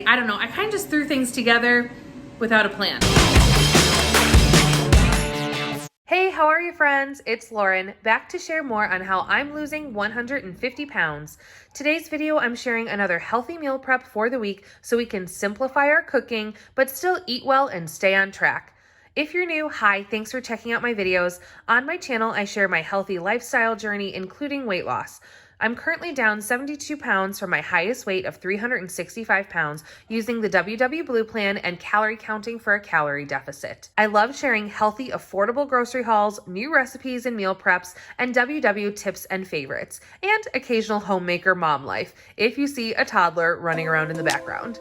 I don't know, I kind of just threw things together without a plan. Hey, how are you friends? It's Lauren, back to share more on how I'm losing 150 pounds. Today's video, I'm sharing another healthy meal prep for the week so we can simplify our cooking, but still eat well and stay on track. If you're new, hi, thanks for checking out my videos. On my channel, I share my healthy lifestyle journey, including weight loss. I'm currently down 72 pounds from my highest weight of 365 pounds using the WW Blue plan and calorie counting for a calorie deficit. I love sharing healthy, affordable grocery hauls, new recipes and meal preps, and WW tips and favorites, and occasional homemaker mom life if you see a toddler running around in the background.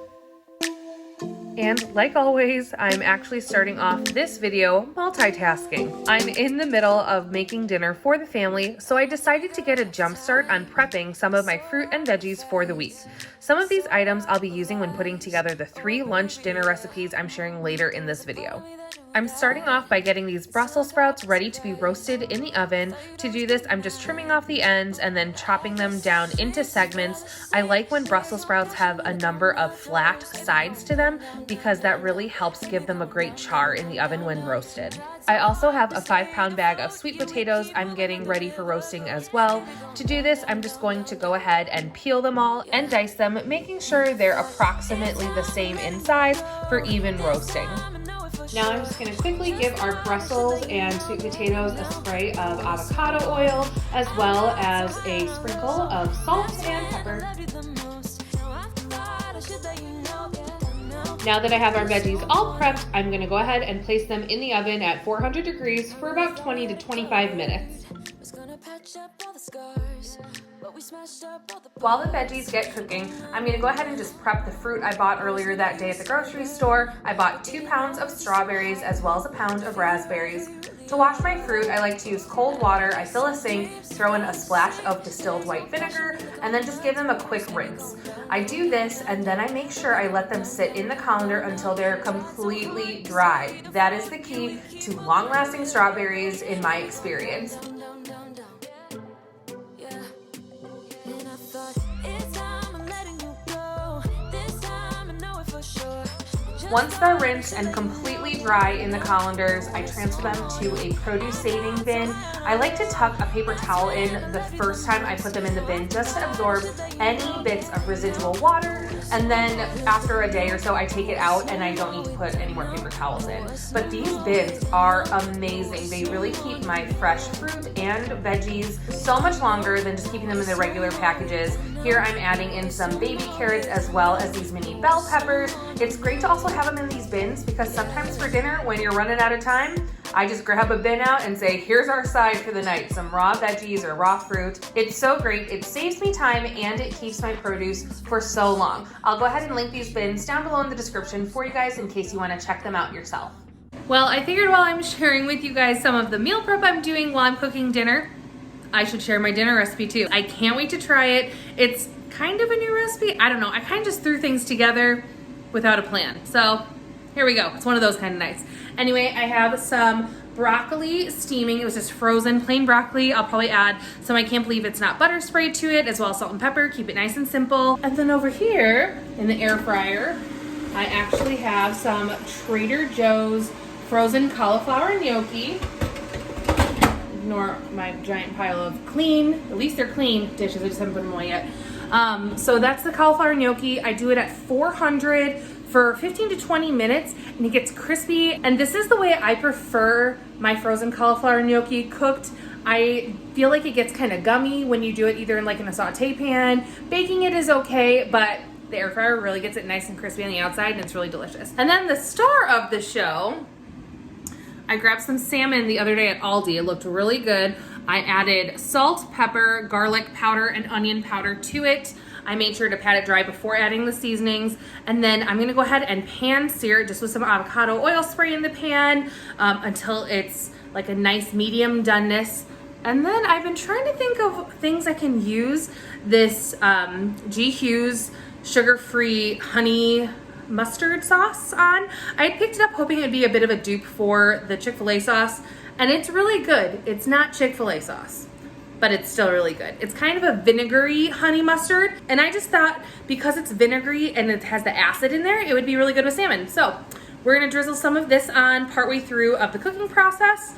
And like always, I'm actually starting off this video multitasking. I'm in the middle of making dinner for the family, so I decided to get a jump start on prepping some of my fruit and veggies for the week. Some of these items I'll be using when putting together the 3 lunch dinner recipes I'm sharing later in this video. I'm starting off by getting these Brussels sprouts ready to be roasted in the oven. To do this, I'm just trimming off the ends and then chopping them down into segments. I like when Brussels sprouts have a number of flat sides to them because that really helps give them a great char in the oven when roasted. I also have a 5-pound bag of sweet potatoes I'm getting ready for roasting as well. To do this, I'm just going to go ahead and peel them all and dice them, making sure they're approximately the same in size for even roasting. Now I'm just going to quickly give our Brussels and sweet potatoes a spray of avocado oil, as well as a sprinkle of salt and pepper. Now that I have our veggies all prepped, I'm going to go ahead and place them in the oven at 400 degrees for about 20 to 25 minutes. While the veggies get cooking, I'm going to go ahead and just prep the fruit I bought earlier that day at the grocery store. I bought 2 pounds of strawberries as well as a pound of raspberries. To wash my fruit, I like to use cold water. I fill a sink, throw in a splash of distilled white vinegar, and then just give them a quick rinse. I do this and then I make sure I let them sit in the colander until they're completely dry. That is the key to long-lasting strawberries in my experience. Once they're rinsed and completely dry in the colanders, I transfer them to a produce saving bin. I like to tuck a paper towel in the first time I put them in the bin just to absorb any bits of residual water, and then after a day or so I take it out and I don't need to put any more paper towels in. But these bins are amazing. They really keep my fresh fruit and veggies so much longer than just keeping them in the regular packages. Here I'm adding in some baby carrots as well as these mini bell peppers. It's great to also have them in these bins because sometimes for dinner when you're running out of time, I just grab a bin out and say, here's our side for the night, some raw veggies or raw fruit. It's so great. It saves me time and it keeps my produce for so long. I'll go ahead and link these bins down below in the description for you guys in case you want to check them out yourself. Well, I figured while I'm sharing with you guys some of the meal prep I'm doing while I'm cooking dinner, I should share my dinner recipe too. I can't wait to try it. It's kind of a new recipe. I don't know. I kind of just threw things together without a plan. So here we go. It's one of those kind of nights. Anyway, I have some broccoli steaming. It was just frozen plain broccoli. I'll probably add some I can't believe it's not butter spray to it, as well as salt and pepper. Keep it nice and simple. And then over here in the air fryer, I actually have some Trader Joe's frozen cauliflower gnocchi. Ignore my giant pile of clean, at least they're clean dishes. I just haven't put them away yet. So that's the cauliflower gnocchi. I do it at 400 for 15 to 20 minutes and it gets crispy. And this is the way I prefer my frozen cauliflower gnocchi cooked. I feel like it gets kind of gummy when you do it either in a saute pan. Baking it is okay, but the air fryer really gets it nice and crispy on the outside and it's really delicious. And then the star of the show, I grabbed some salmon the other day at Aldi. It looked really good. I added salt, pepper, garlic powder, and onion powder to it. I made sure to pat it dry before adding the seasonings. And then I'm gonna go ahead and pan sear it just with some avocado oil spray in the pan until it's like a nice medium doneness. And then I've been trying to think of things I can use this G. Hughes sugar-free honey mustard sauce on. I picked it up hoping it'd be a bit of a dupe for the Chick-fil-A sauce, and it's really good. It's not Chick-fil-A sauce. but it's still really good. It's kind of a vinegary honey mustard, and I just thought because it's vinegary and it has the acid in there, it would be really good with salmon. So we're gonna drizzle some of this on partway through of the cooking process,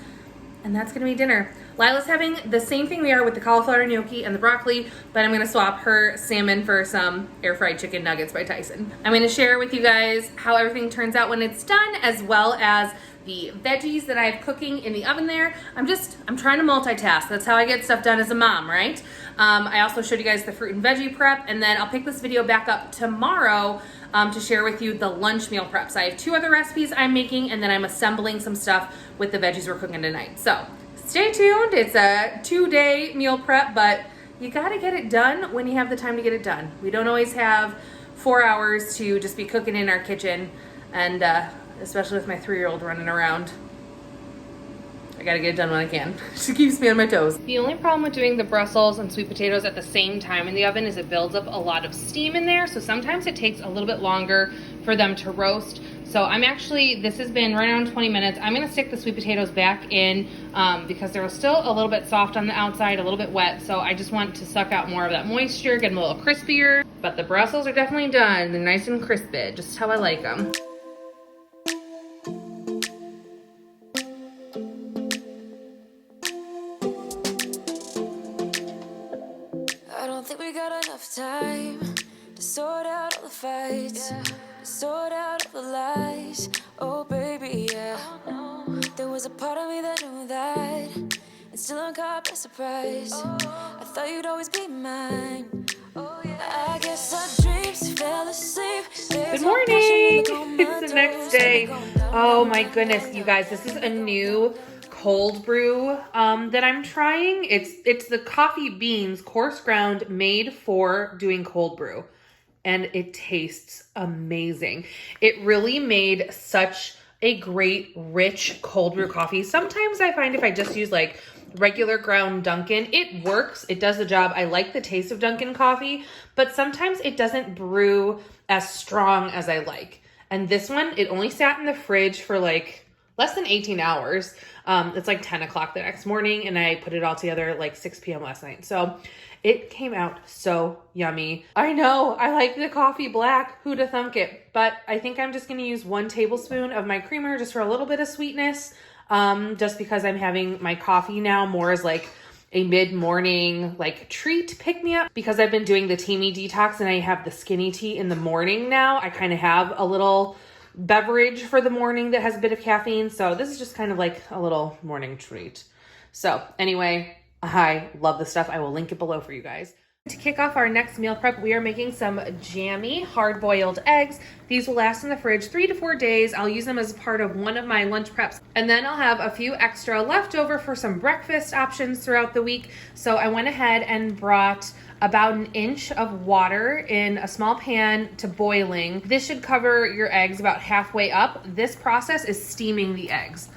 and that's gonna be dinner. Lila's having the same thing we are with the cauliflower gnocchi and the broccoli, but I'm gonna swap her salmon for some air fried chicken nuggets by Tyson. I'm gonna share with you guys how everything turns out when it's done, as well as the veggies that I have cooking in the oven there. I'm trying to multitask. That's how I get stuff done as a mom, right? I also showed you guys the fruit and veggie prep, and then I'll pick this video back up tomorrow to share with you the lunch meal preps. I have 2 other recipes I'm making, and then I'm assembling some stuff with the veggies we're cooking tonight. So stay tuned. It's a 2-day meal prep, but you gotta get it done when you have the time to get it done. We don't always have 4 hours to just be cooking in our kitchen, and especially with my 3-year-old running around. I gotta get it done when I can. She keeps me on my toes. The only problem with doing the Brussels and sweet potatoes at the same time in the oven is it builds up a lot of steam in there, so sometimes it takes a little bit longer for them to roast. So this has been right around 20 minutes. I'm gonna stick the sweet potatoes back in because they're still a little bit soft on the outside, a little bit wet, so I just want to suck out more of that moisture, get them a little crispier. But the Brussels are definitely done. They're nice and crispy, just how I like them. Time to sort out all the fights, to sort out all the lies. Oh baby, yeah. There was a part of me that knew that, and still I'm caught by surprise. I thought you'd always be mine. I guess our dreams fell asleep. Good morning. It's the next day. Oh my goodness, you guys, this is a new cold brew that I'm trying. It's the coffee beans coarse ground made for doing cold brew, and it tastes amazing. It really made such a great rich cold brew coffee. Sometimes I find if I just use like regular ground Dunkin', it works, it does the job. I like the taste of Dunkin' coffee, but sometimes it doesn't brew as strong as I like. And this one, it only sat in the fridge for like less than 18 hours. It's like 10 o'clock the next morning, and I put it all together at like 6 p.m. last night. So it came out so yummy. I know, I like the coffee black. Who'da thunk it? But I think I'm just gonna use 1 tablespoon of my creamer just for a little bit of sweetness, just because I'm having my coffee now more as like a mid-morning like treat pick-me-up. Because I've been doing the TEAMI detox and I have the skinny tea in the morning now, I kind of have a little beverage for the morning that has a bit of caffeine. So this is just kind of like a little morning treat. So anyway, I love this stuff. I will link it below for you guys. To kick off our next meal prep, we are making some Jammy hard-boiled eggs. These will last in the fridge 3 to 4 days. I'll use them as a part of one of my lunch preps. And then I'll have a few extra left over for some breakfast options throughout the week. So I went ahead and brought about 1 inch of water in a small pan to boiling. This should cover your eggs about halfway up. This process is steaming the eggs.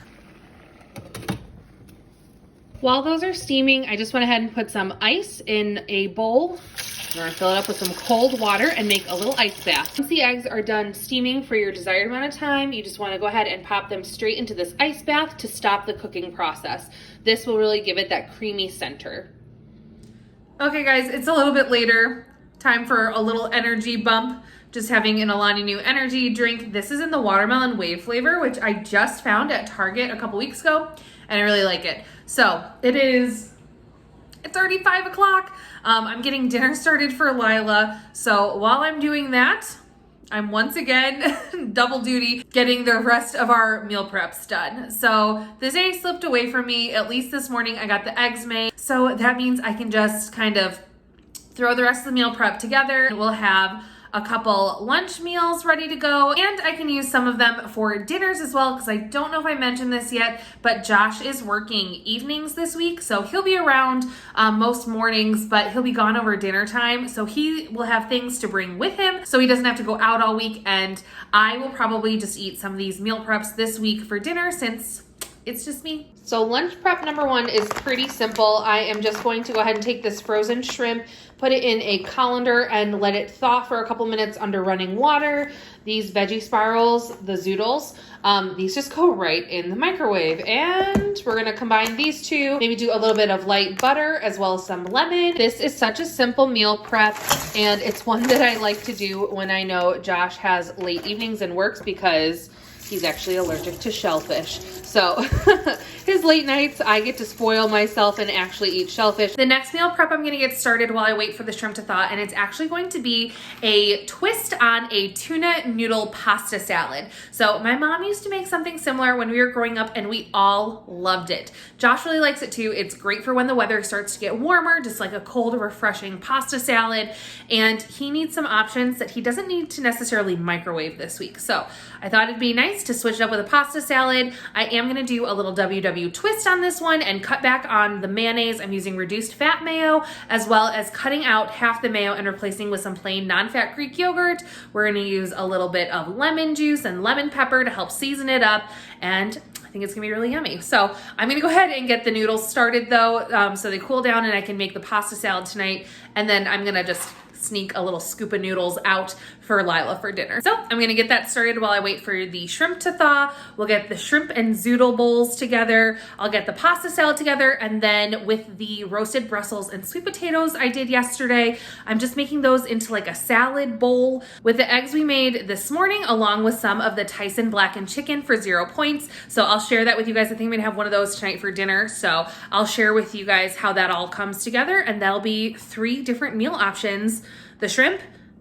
While those are steaming, I just went ahead and put some ice in a bowl. We're gonna fill it up with some cold water and make a little ice bath. Once the eggs are done steaming for your desired amount of time, you just wanna go ahead and pop them straight into this ice bath to stop the cooking process. This will really give it that creamy center. Okay guys, it's a little bit later. Time for a little energy bump. Just having an Alani Nu energy drink. This is in the watermelon wave flavor, which I just found at Target a couple weeks ago, and I really like it. So it's already 5 o'clock. I'm getting dinner started for Lila. So while I'm doing that, I'm once again double duty getting the rest of our meal preps done. So the day slipped away from me. At least this morning I got the eggs made. So that means I can just kind of throw the rest of the meal prep together. We'll have a couple lunch meals ready to go, and I can use some of them for dinners as well, because I don't know if I mentioned this yet, but Josh is working evenings this week, so he'll be around most mornings, but he'll be gone over dinner time, so he will have things to bring with him, so he doesn't have to go out all week, and I will probably just eat some of these meal preps this week for dinner, since it's just me. So lunch prep number 1 is pretty simple. I am just going to go ahead and take this frozen shrimp, put it in a colander and let it thaw for a couple minutes under running water. These veggie spirals, the zoodles, these just go right in the microwave. And we're gonna combine these two, maybe do a little bit of light butter as well as some lemon. This is such a simple meal prep, and it's one that I like to do when I know Josh has late evenings and works because he's actually allergic to shellfish. So his late nights, I get to spoil myself and actually eat shellfish. The next meal prep I'm gonna get started while I wait for the shrimp to thaw, and it's actually going to be a twist on a tuna noodle pasta salad. So my mom used to make something similar when we were growing up, and we all loved it. Josh really likes it too. It's great for when the weather starts to get warmer, just like a cold, refreshing pasta salad. And he needs some options that he doesn't need to necessarily microwave this week. So I thought it'd be nice to switch it up with a pasta salad. I am gonna do a little WW twist on this one and cut back on the mayonnaise. I'm using reduced fat mayo, as well as cutting out half the mayo and replacing with some plain non-fat Greek yogurt. We're gonna use a little bit of lemon juice and lemon pepper to help season it up, and I think it's gonna be really yummy. So I'm gonna go ahead and get the noodles started though, so they cool down and I can make the pasta salad tonight. And then I'm gonna just sneak a little scoop of noodles out for Lila for dinner. So I'm gonna get that started while I wait for the shrimp to thaw. We'll get the shrimp and zoodle bowls together. I'll get the pasta salad together, and then with the roasted Brussels and sweet potatoes I did yesterday, I'm just making those into like a salad bowl with the eggs we made this morning, along with some of the Tyson blackened chicken for 0 points. So I'll share that with you guys. I think I'm gonna have one of those tonight for dinner. So I'll share with you guys how that all comes together, and that'll be 3 different meal options: the shrimp,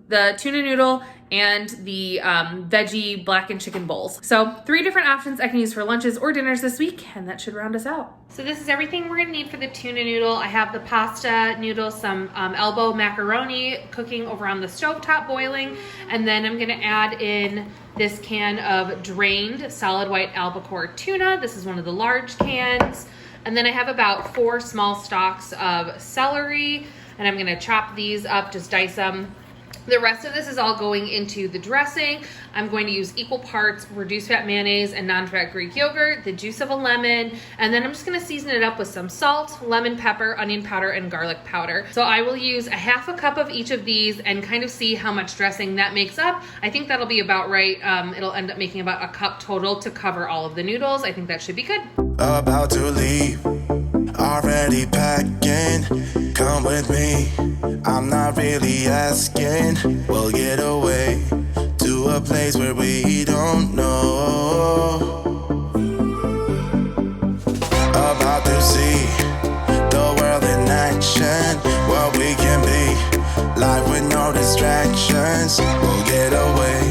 the tuna noodle, and the veggie blackened chicken bowls. So 3 different options I can use for lunches or dinners this week, and that should round us out. So this is everything we're gonna need for the tuna noodle. I have the pasta noodles, some elbow macaroni cooking over on the stovetop boiling, and then I'm gonna add in this can of drained solid white albacore tuna. This is one of the large cans. And then I have about 4 small stalks of celery, and I'm gonna chop these up, just dice them. The rest of this is all going into the dressing. I'm going to use equal parts reduced fat mayonnaise and non-fat Greek yogurt, the juice of a lemon, and then I'm just gonna season it up with some salt, lemon pepper, onion powder, and garlic powder. So I will use a half a cup of each of these and kind of see how much dressing that makes up. I think that'll be about right. It'll end up making about a cup total to cover all of the noodles. I think that should be good. About to leave, already packing. Come with me, I'm not really asking. We'll get away to a place where we don't know. About to see the world in action, what we can be, life with no distractions. We'll get away,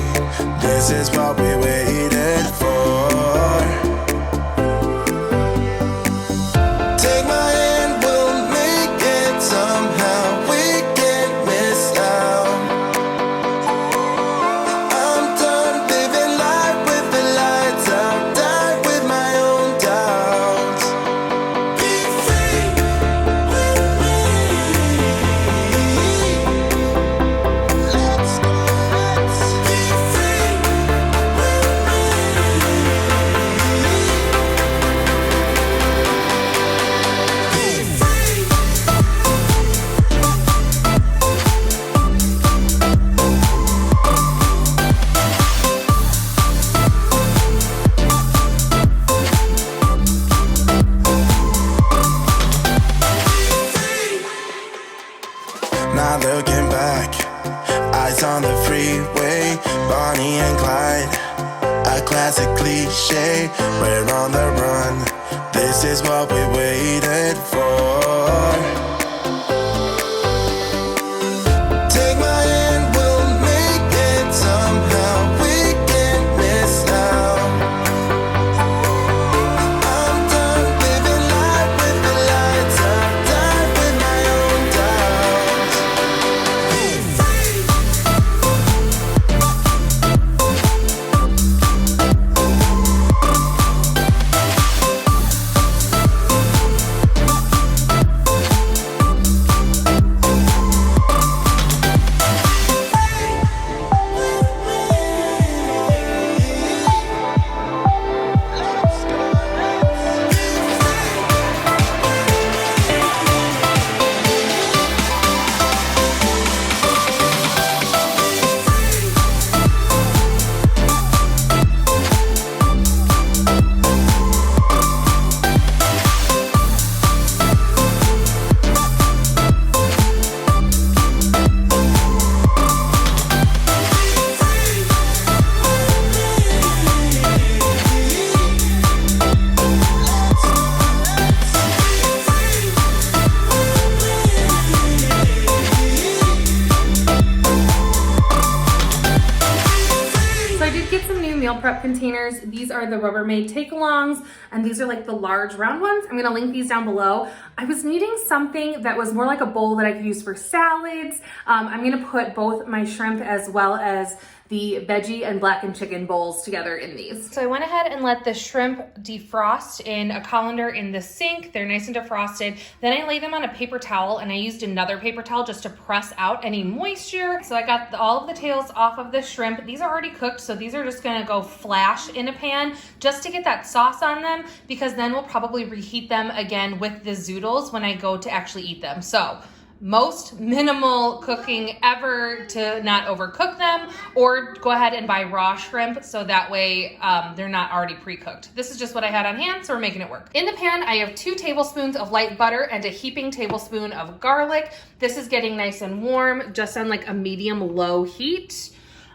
this is what we waited for. We're on the run, this is what we waited for. Take my hand, we'll make it somehow. We can't miss out. I'm done living life with the lights out, died with my own doubts. Be free. prep containers. These are the Rubbermaid take-alongs, and these are like the large round ones. I'm gonna link these down below. I was needing something that was more like a bowl that I could use for salads. I'm gonna put both my shrimp as well as the veggie and blackened chicken bowls together in these. So I went ahead and let the shrimp defrost in a colander in the sink. They're nice and defrosted. Then I laid them on a paper towel, and I used another paper towel just to press out any moisture. So I got all of the tails off of the shrimp. These are already cooked, so these are just gonna go flash in a pan just to get that sauce on them, because then we'll probably reheat them again with the zoodles when I go to actually eat them. So most minimal cooking ever to not overcook them, or go ahead and buy raw shrimp so that way they're not already pre-cooked. This is just what I had on hand, so we're making it work. In the pan, I have 2 tablespoons of light butter and a heaping tablespoon of garlic. This is getting nice and warm, just on like a medium-low heat.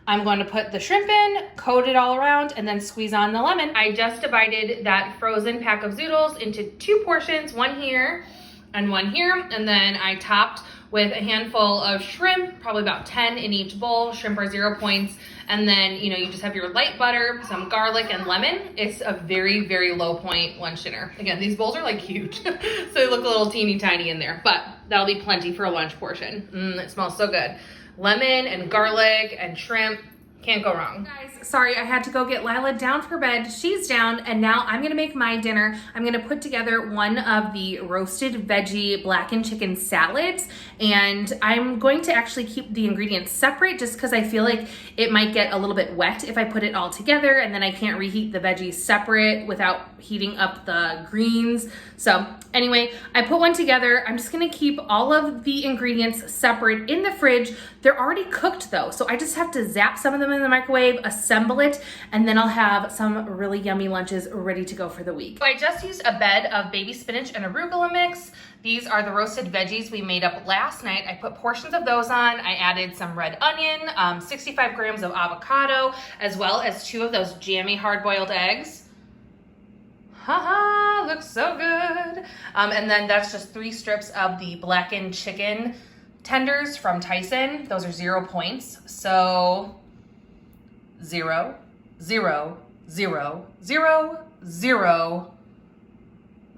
I'm going to put the shrimp in, coat it all around, and then squeeze on the lemon. I just divided that frozen pack of zoodles into 2 portions, one here and one here, and then I topped with a handful of shrimp, probably about 10 in each bowl. Shrimp are 0 points. And then, you know, you just have your light butter, some garlic, and lemon. It's a very, very low point lunch dinner. Again, these bowls are like huge, so they look a little teeny tiny in there, but that'll be plenty for a lunch portion. It smells so good. Lemon and garlic and shrimp. Can't go wrong. Guys, sorry, I had to go get Lila down for bed. She's down, and now I'm gonna make my dinner. I'm gonna put together one of the roasted veggie blackened chicken salads, and I'm going to actually keep the ingredients separate just because I feel like it might get a little bit wet if I put it all together, and then I can't reheat the veggies separate without heating up the greens. So anyway, I put one together. I'm just gonna keep all of the ingredients separate in the fridge. They're already cooked though, so I just have to zap some of them in the microwave, assemble it, and then I'll have some really yummy lunches ready to go for the week. So I just used a bed of baby spinach and arugula mix. These are the roasted veggies we made up last night. I put portions of those on. I added some red onion, 65 grams of avocado, as well as 2 of those Jammy hard-boiled eggs. Haha, looks so good. And then that's just 3 strips of the blackened chicken tenders from Tyson. Those are 0 points. So 0, 0, 0, 0, 0,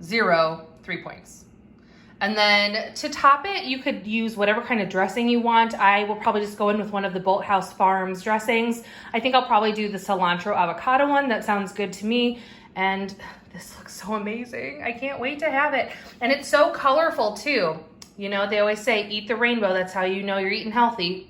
0, 3 points. And then to top it, you could use whatever kind of dressing you want. I will probably just go in with one of the Bolthouse Farms dressings. I think I'll probably do the cilantro avocado one. That sounds good to me. And this looks so amazing. I can't wait to have it. And it's so colorful too. You know, they always say, eat the rainbow. That's how you know you're eating healthy.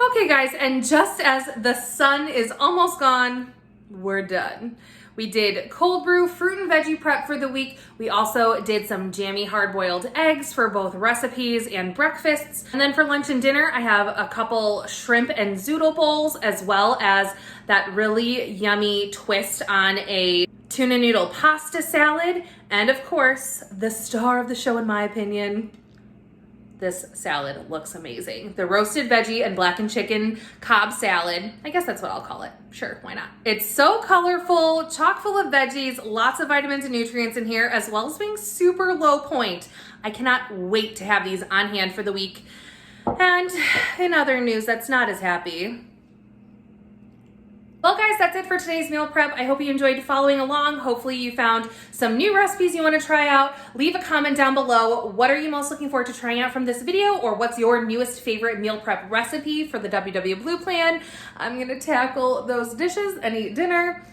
Okay guys, and just as the sun is almost gone, we're done. We did cold brew, fruit and veggie prep for the week. We also did some jammy hard-boiled eggs for both recipes and breakfasts. And then for lunch and dinner, I have a couple shrimp and zoodle bowls, as well as that really yummy twist on a tuna noodle pasta salad. And of course, the star of the show in my opinion, this salad looks amazing. The roasted veggie and blackened chicken Cobb salad. I guess that's what I'll call it. Sure, why not? It's so colorful, chock full of veggies, lots of vitamins and nutrients in here, as well as being super low point. I cannot wait to have these on hand for the week. And in other news that's not as happy, well guys, that's it for today's meal prep. I hope you enjoyed following along. Hopefully you found some new recipes you want to try out. Leave a comment down below. What are you most looking forward to trying out from this video, or what's your newest favorite meal prep recipe for the WW Blue Plan? I'm gonna tackle those dishes and eat dinner.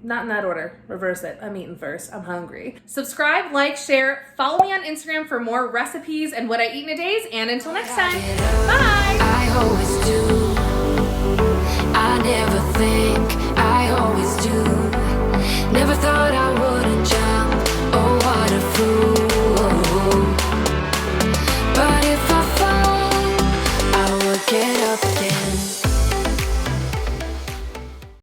Not in that order, reverse it. I'm eating first, I'm hungry. Subscribe, like, share, follow me on Instagram for more recipes and what I eat in a days, and until next time, bye! I always do. I never think